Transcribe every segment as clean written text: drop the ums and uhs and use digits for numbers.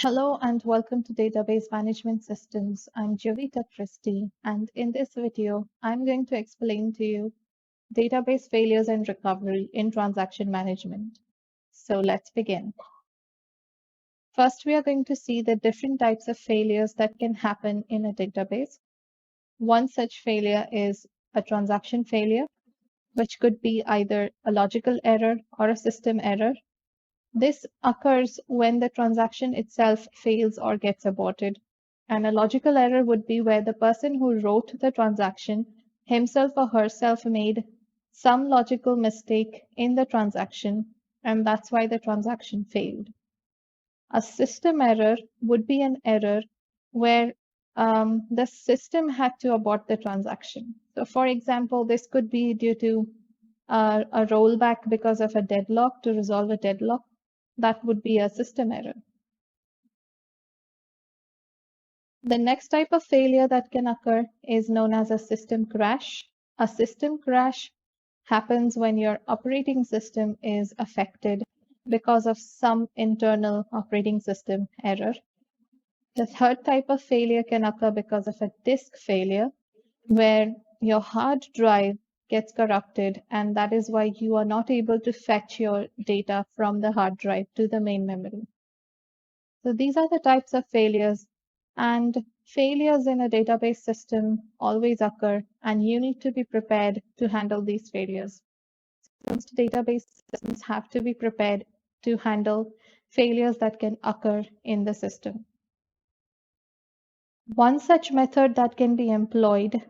Hello and welcome to Database Management Systems. I'm Jovita Christie, and in this video, I'm going to explain to you database failures and recovery in transaction management. So let's begin. First, we are going to see the different types of failures that can happen in a database. One such failure is a transaction failure, which could be either a logical error or a system error. This occurs when the transaction itself fails or gets aborted. And a logical error would be where the person who wrote the transaction himself or herself made some logical mistake in the transaction, and that's why the transaction failed. A system error would be an error where the system had to abort the transaction. So, for example, this could be due to a rollback because of a deadlock to resolve a deadlock. That would be a system error. The next type of failure that can occur is known as a system crash. A system crash happens when your operating system is affected because of some internal operating system error. The third type of failure can occur because of a disk failure, where your hard drive gets corrupted, and that is why you are not able to fetch your data from the hard drive to the main memory. So these are the types of failures, and failures in a database system always occur, and you need to be prepared to handle these failures. Most database systems have to be prepared to handle failures that can occur in the system. One such method that can be employed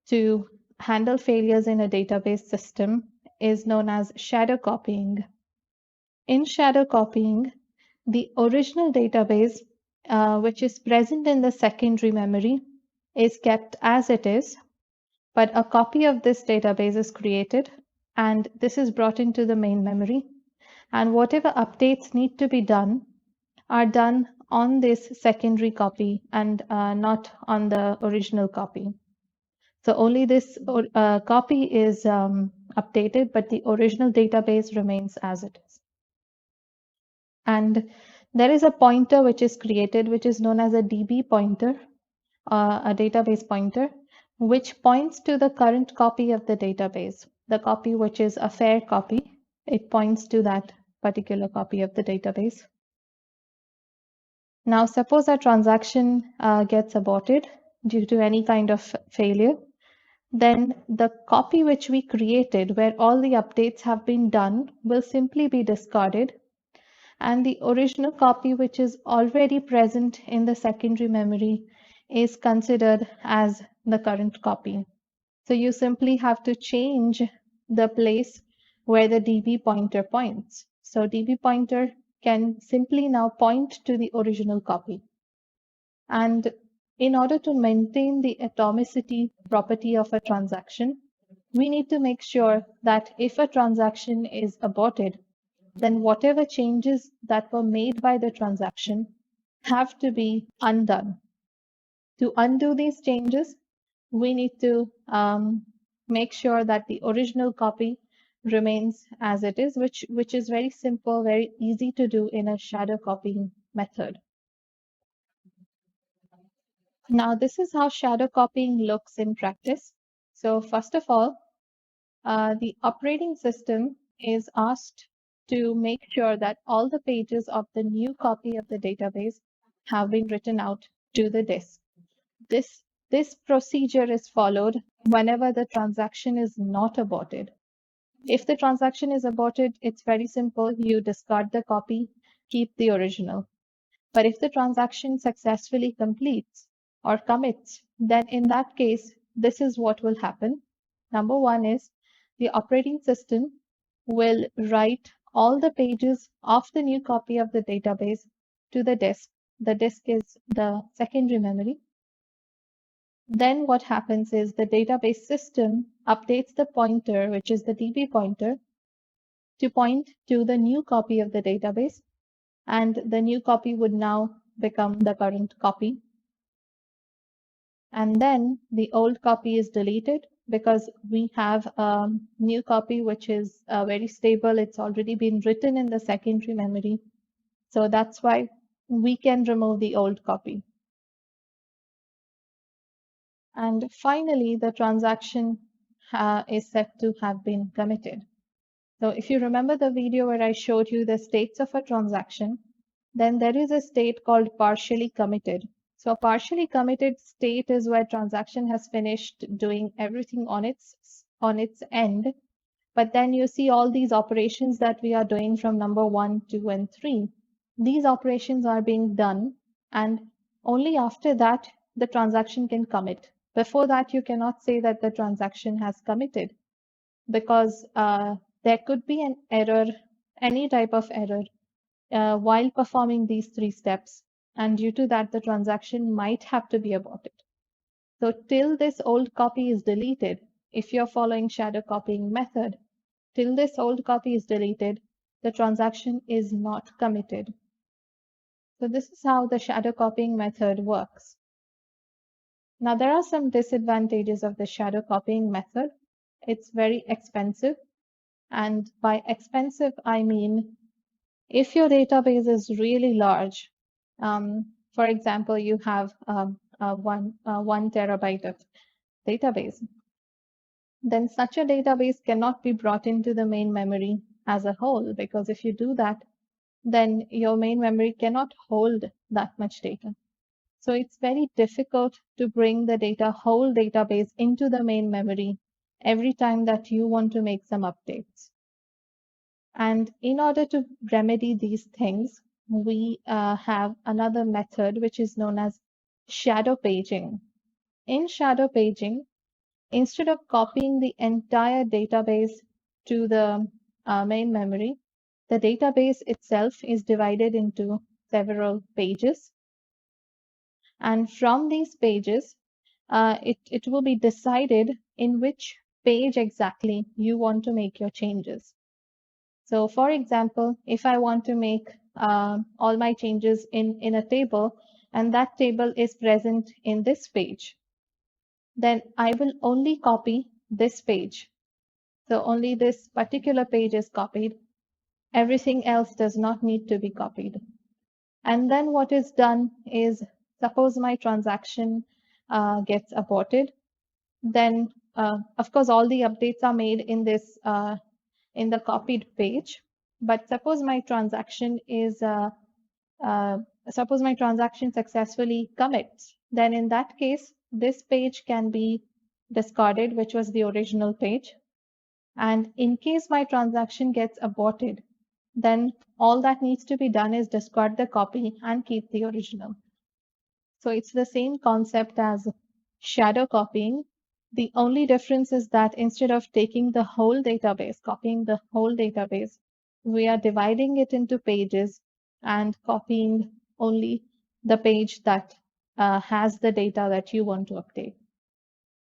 to handle failures in a database system is known as shadow copying. In shadow copying, the original database, which is present in the secondary memory, is kept as it is, but a copy of this database is created, and this is brought into the main memory. And whatever updates need to be done are done on this secondary copy and not on the original copy. So only this copy is updated, but the original database remains as it is. And there is a pointer which is created, which is known as a DB pointer, a database pointer, which points to the current copy of the database, the copy which is a fair copy. It points to that particular copy of the database. Now, suppose a transaction gets aborted due to any kind of failure, then the copy which we created, where all the updates have been done, will simply be discarded, and the original copy, which is already present in the secondary memory, is considered as the current copy. So you simply have to change the place where the DB pointer points. So DB pointer can simply now point to the original copy. And in order to maintain the atomicity property of a transaction, we need to make sure that if a transaction is aborted, then whatever changes that were made by the transaction have to be undone. To undo these changes, we need to make sure that the original copy remains as it is, which is very simple, very easy to do in a shadow copying method. Now, this is how shadow copying looks in practice. So first of all, the operating system is asked to make sure that all the pages of the new copy of the database have been written out to the disk. This procedure is followed whenever the transaction is not aborted. If the transaction is aborted, it's very simple. You discard the copy, keep the original. But if the transaction successfully completes or commits, then in that case, this is what will happen. Number one is the operating system will write all the pages of the new copy of the database to the disk. The disk is the secondary memory. Then what happens is the database system updates the pointer, which is the DB pointer, to point to the new copy of the database, and the new copy would now become the current copy. And then the old copy is deleted because we have a new copy which is very stable. It's already been written in the secondary memory. So that's why we can remove the old copy. And finally, the transaction is said to have been committed. So if you remember the video where I showed you the states of a transaction, then there is a state called partially committed. So a partially committed state is where transaction has finished doing everything on its end, but then you see all these operations that we are doing from number 1, 2, and 3. These operations are being done, and only after that the transaction can commit. Before that, you cannot say that the transaction has committed, because there could be an error, any type of error, while performing these 3 steps, and due to that, the transaction might have to be aborted. So till this old copy is deleted, if you're following shadow copying method, till this old copy is deleted, the transaction is not committed. So this is how the shadow copying method works. Now there are some disadvantages of the shadow copying method. It's very expensive. And by expensive, I mean, if your database is really large, for example, you have 1 terabyte of database, then such a database cannot be brought into the main memory as a whole, because if you do that, then your main memory cannot hold that much data. So it's very difficult to bring the whole database into the main memory every time that you want to make some updates. And in order to remedy these things, we have another method which is known as shadow paging. In shadow paging, instead of copying the entire database to the main memory, the database itself is divided into several pages. And from these pages, it will be decided in which page exactly you want to make your changes. So for example, if I want to make all my changes in a table, and that table is present in this page, then I will only copy this page. So only this particular page is copied. Everything else does not need to be copied. And then what is done is, suppose my transaction gets aborted, then of course all the updates are made in this in the copied page. But suppose my transaction successfully commits, then in that case, this page can be discarded, which was the original page. And in case my transaction gets aborted, then all that needs to be done is discard the copy and keep the original. So it's the same concept as shadow copying. The only difference is that instead of taking the whole database, copying the whole database, we are dividing it into pages and copying only the page that has the data that you want to update.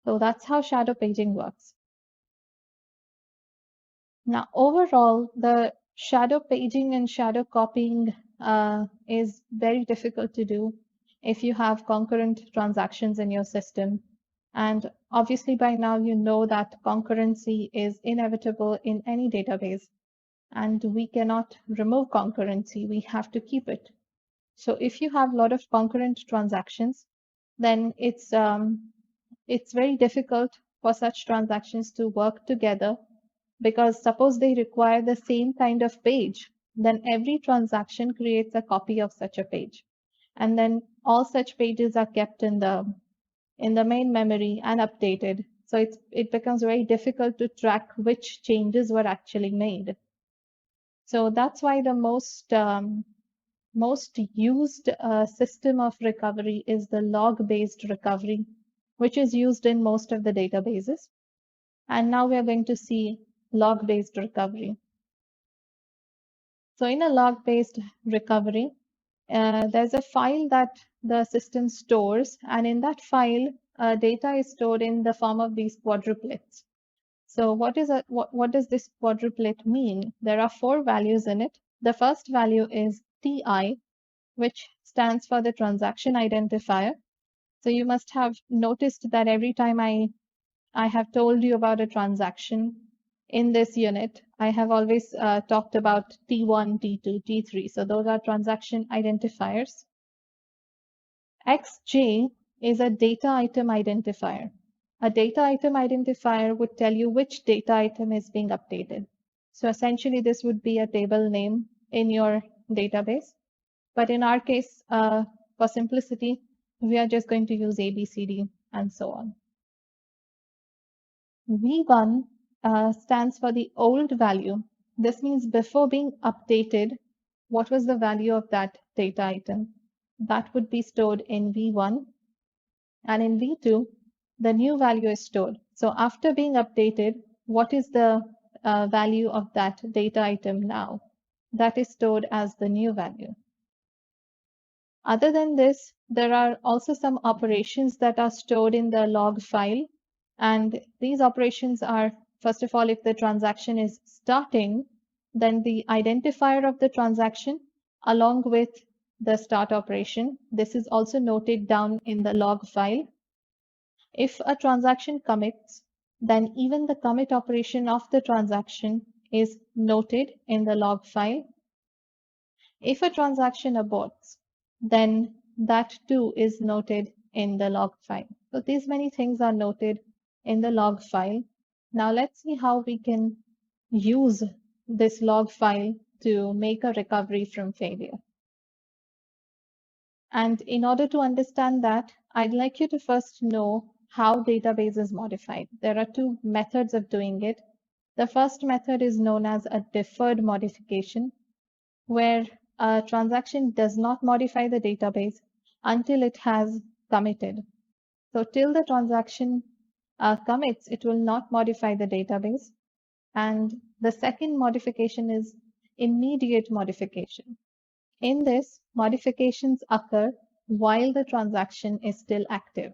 So that's how shadow paging works. Now, overall, the shadow paging and shadow copying is very difficult to do if you have concurrent transactions in your system. And obviously, by now, you know that concurrency is inevitable in any database. And we cannot remove concurrency. We have to keep it. So if you have a lot of concurrent transactions, then it's very difficult for such transactions to work together, because suppose they require the same kind of page, then every transaction creates a copy of such a page. And then all such pages are kept in the main memory and updated. So it becomes very difficult to track which changes were actually made. So that's why the most used system of recovery is the log-based recovery, which is used in most of the databases. And now we are going to see log-based recovery. So in a log-based recovery, there's a file that the system stores, and in that file, data is stored in the form of these quadruplets. So what does this quadruplet mean? There are 4 values in it. The first value is TI, which stands for the transaction identifier. So you must have noticed that every time I have told you about a transaction, in this unit, I have always talked about T1, T2, T3. So those are transaction identifiers. XJ is a data item identifier. A data item identifier would tell you which data item is being updated. So essentially, this would be a table name in your database. But in our case, for simplicity, we are just going to use A, B, C, D, and so on. V1 stands for the old value. This means before being updated, what was the value of that data item? That would be stored in V1. And in V2, the new value is stored. So after being updated, what is the value of that data item now? That is stored as the new value. Other than this, there are also some operations that are stored in the log file. And these operations are, first of all, if the transaction is starting, then the identifier of the transaction along with the start operation. This is also noted down in the log file. If a transaction commits, then even the commit operation of the transaction is noted in the log file. If a transaction aborts, then that too is noted in the log file. So these many things are noted in the log file. Now let's see how we can use this log file to make a recovery from failure. And in order to understand that, I'd like you to first know how database is modified. There are two methods of doing it. The first method is known as a deferred modification, where a transaction does not modify the database until it has committed. So till the transaction commits, it will not modify the database. And the second modification is immediate modification. In this, modifications occur while the transaction is still active.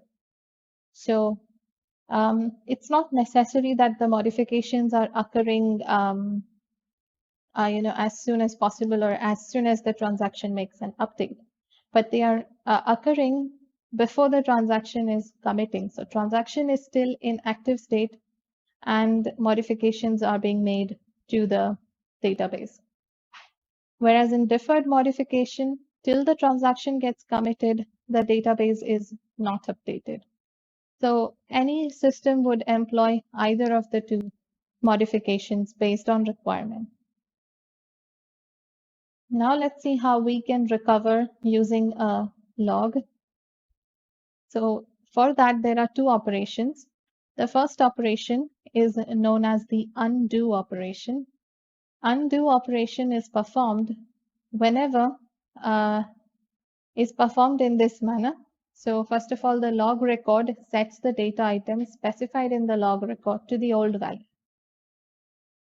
So it's not necessary that the modifications are occurring as soon as possible or as soon as the transaction makes an update, but they are occurring before the transaction is committing. So transaction is still in active state and modifications are being made to the database. Whereas in deferred modification, till the transaction gets committed, the database is not updated. So any system would employ either of the two modifications based on requirement. Now let's see how we can recover using a log. So for that, there are two operations. The first operation is known as the undo operation. Undo operation is performed whenever is performed in this manner. So first of all, the log record sets the data item specified in the log record to the old value.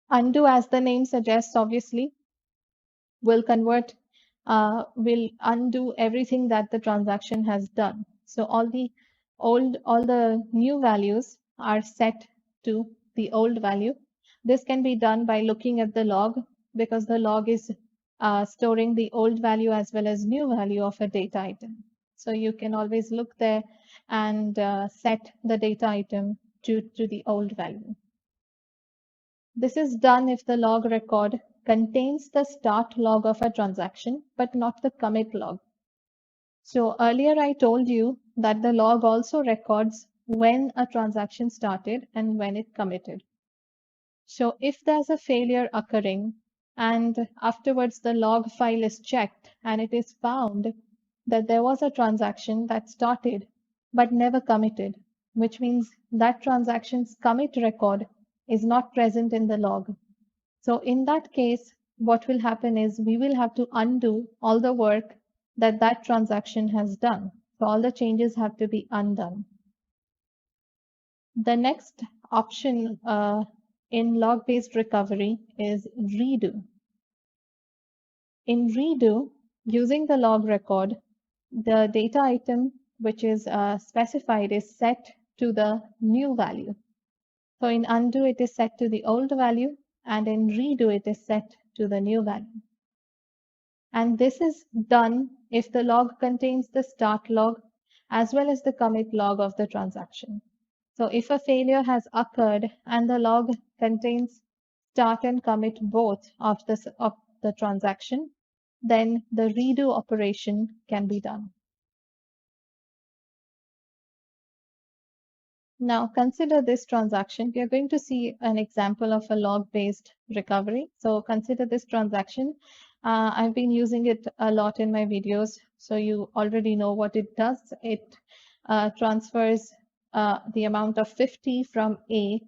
Undo, as the name suggests, obviously, will undo everything that the transaction has done. So all the new values are set to the old value. This can be done by looking at the log, because the log is storing the old value as well as new value of a data item. So you can always look there and set the data item to the old value. This is done if the log record contains the start log of a transaction, but not the commit log. So earlier I told you that the log also records when a transaction started and when it committed. So if there's a failure occurring and afterwards the log file is checked and it is found that there was a transaction that started but never committed, which means that transaction's commit record is not present in the log. So in that case, what will happen is we will have to undo all the work that transaction has done. So all the changes have to be undone. The next option in log-based recovery is redo. In redo, using the log record, the data item which is specified is set to the new value. So in undo, it is set to the old value, and in redo, it is set to the new value. And this is done if the log contains the start log as well as the commit log of the transaction. So if a failure has occurred and the log contains start and commit both of the transaction, then the redo operation can be done. Now consider this transaction. We are going to see an example of a log-based recovery. So consider this transaction. I've been using it a lot in my videos, so you already know what it does. It transfers the amount of 50 from A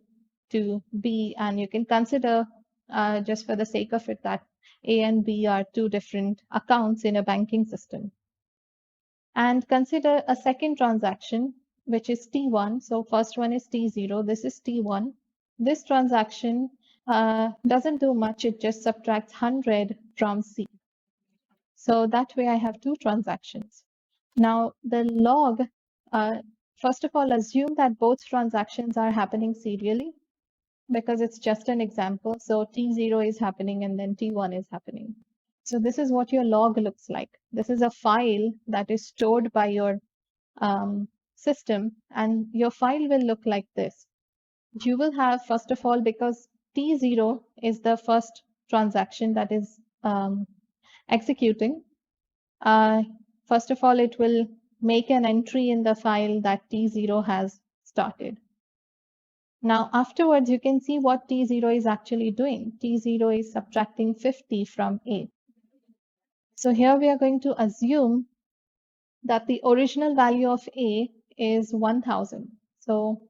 to B, and you can consider, just for the sake of it, that A and B are two different accounts in a banking system. And consider a second transaction, which is T1. So first one is T0, this is T1. This transaction doesn't do much, it just subtracts 100 from C. So that way I have two transactions. Now the log, first of all, assume that both transactions are happening serially, because it's just an example. So T0 is happening and then T1 is happening. So this is what your log looks like. This is a file that is stored by your system, and your file will look like this. You will have, first of all, because T0 is the first transaction that is executing, first of all, it will make an entry in the file that T0 has started. Now, afterwards, you can see what T0 is actually doing. T0 is subtracting 50 from A. So here we are going to assume that the original value of A is 1000. So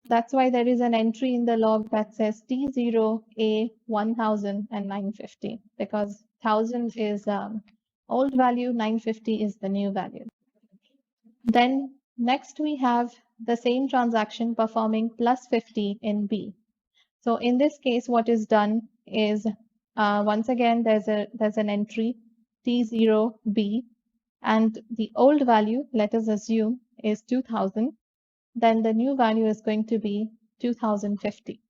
that's why there is an entry in the log that says T0 A 1000 and 950, because 1000 is old value, 950 is the new value. Then next we have the same transaction performing plus 50 in B. So in this case, what is done is, once again, there's an entry T0B, and the old value, let us assume, is 2000. Then the new value is going to be 2050.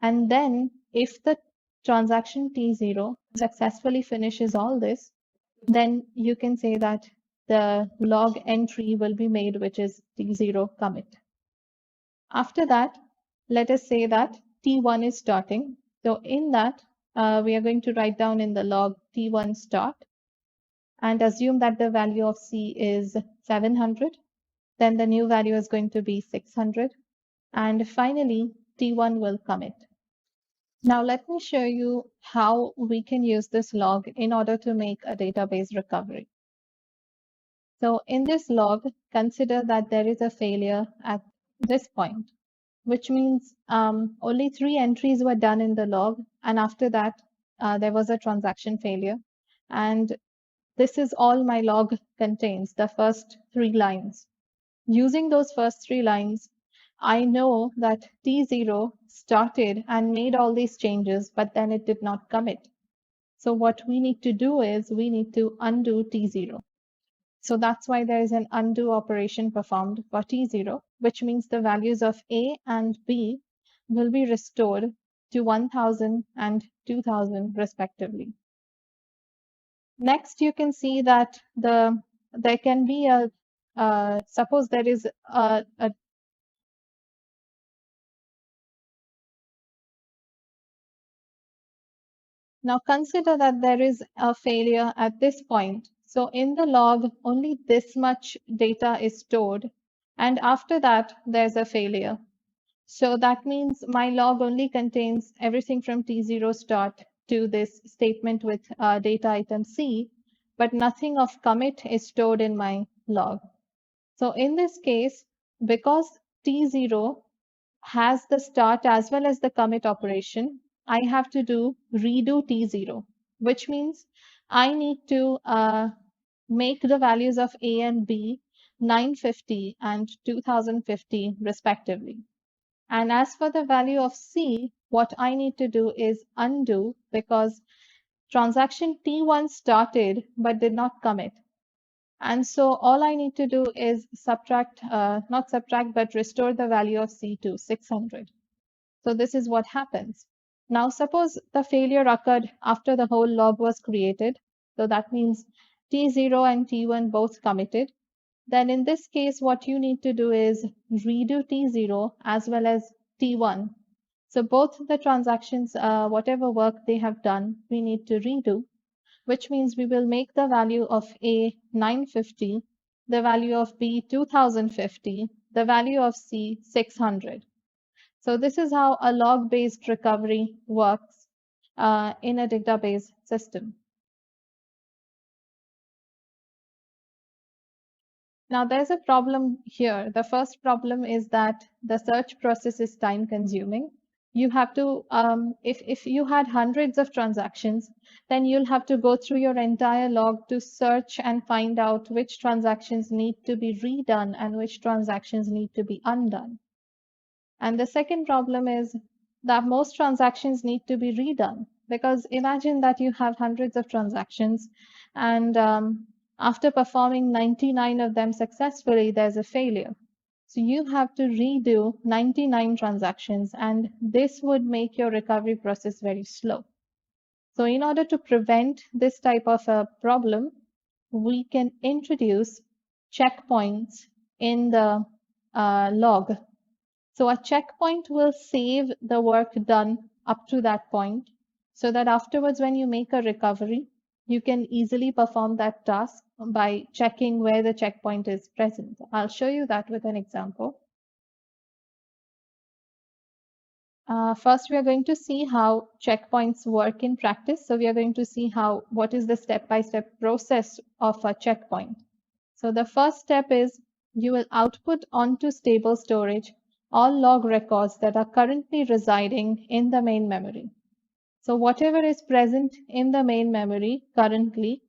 And then if the transaction T0 successfully finishes all this, then you can say that the log entry will be made, which is T0 commit. After that, let us say that T1 is starting. So in that, we are going to write down in the log T1 start and assume that the value of C is 700. Then the new value is going to be 600. And finally, T1 will commit. Now let me show you how we can use this log in order to make a database recovery. So in this log, consider that there is a failure at this point, which means only 3 entries were done in the log, and after that, there was a transaction failure. And this is all my log contains, the first 3 lines. Using those first 3 lines, I know that T0 started and made all these changes, but then it did not commit. So what we need to do is we need to undo T0. So that's why there is an undo operation performed for T0, which means the values of A and B will be restored to 1000 and 2000 respectively. Next, you can see that there can be suppose there is a Now consider that there is a failure at this point. So in the log, only this much data is stored, and after that, there's a failure. So that means my log only contains everything from T0 start to this statement with data item C, but nothing of commit is stored in my log. So in this case, because T0 has the start as well as the commit operation, I have to do redo T0, which means I need to make the values of A and B 950 and 2050 respectively. And as for the value of C, what I need to do is undo, because transaction T1 started but did not commit. And so all I need to do is subtract, not subtract, but restore the value of C to 600. So this is what happens. Now suppose the failure occurred after the whole log was created. So that means T0 and T1 both committed. Then in this case, what you need to do is redo T0 as well as T1 So both the transactions, whatever work they have done, we need to redo, which means we will make the value of A 950, the value of B 2050, the value of C 600. So this is how a log-based recovery works in a database system. Now there's a problem here. The first problem is that the search process is time consuming. You have to, if you had hundreds of transactions, then you'll have to go through your entire log to search and find out which transactions need to be redone and which transactions need to be undone. And the second problem is that most transactions need to be redone, because imagine that you have hundreds of transactions and after performing 99 of them successfully, there's a failure. So you have to redo 99 transactions, and this would make your recovery process very slow. So in order to prevent this type of a problem, we can introduce checkpoints in the log. So a checkpoint will save the work done up to that point, so that afterwards when you make a recovery, you can easily perform that task by checking where the checkpoint is present. I'll show you that with an example. First, we are going to see how checkpoints work in practice. So we are going to see what is the step-by-step process of a checkpoint. So the first step is you will output onto stable storage all log records that are currently residing in the main memory. So whatever is present in the main memory currently,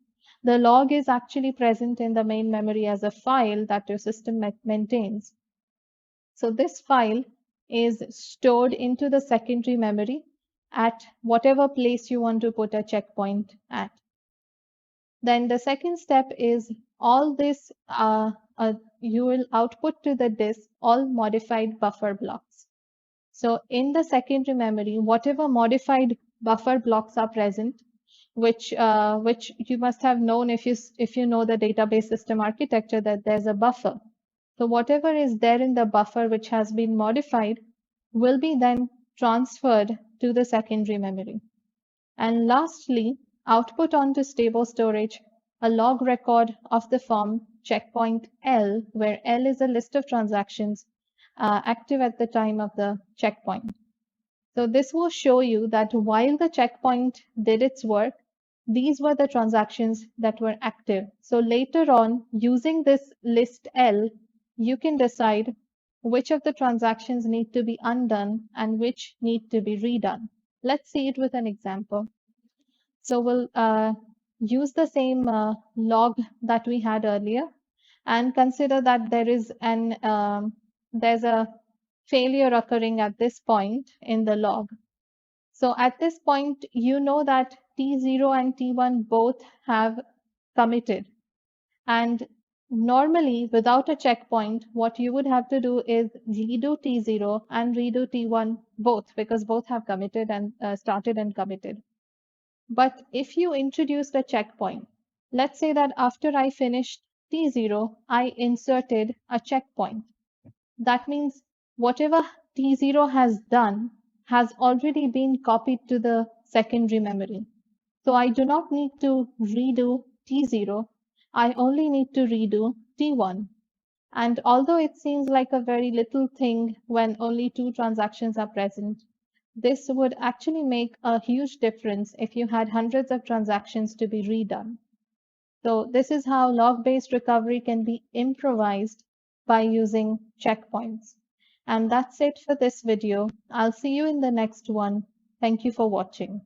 the log is actually present in the main memory as a file that your system maintains. So this file is stored into the secondary memory at whatever place you want to put a checkpoint at. Then the second step is all this, you will output to the disk all modified buffer blocks. So in the secondary memory, whatever modified buffer blocks are present, which you must have known if you know the database system architecture, that there's a buffer. So whatever is there in the buffer which has been modified will be then transferred to the secondary memory. And lastly, output onto stable storage a log record of the form checkpoint L, where L is a list of transactions active at the time of the checkpoint. So this will show you that while the checkpoint did its work, these were the transactions that were active. So later on, using this list L, you can decide which of the transactions need to be undone and which need to be redone. Let's see it with an example. So we'll use the same log that we had earlier and consider that there's a failure occurring at this point in the log. So at this point, you know that T0 and T1 both have committed. And normally, without a checkpoint, what you would have to do is redo T0 and redo T1 both, because both have committed and started and committed. But if you introduced a checkpoint, let's say that after I finished T0, I inserted a checkpoint. That means whatever T0 has done has already been copied to the secondary memory. So I do not need to redo T0. I only need to redo T1. And although it seems like a very little thing when only 2 transactions are present, this would actually make a huge difference if you had hundreds of transactions to be redone. So this is how log-based recovery can be improvised by using checkpoints. And that's it for this video. I'll see you in the next one. Thank you for watching.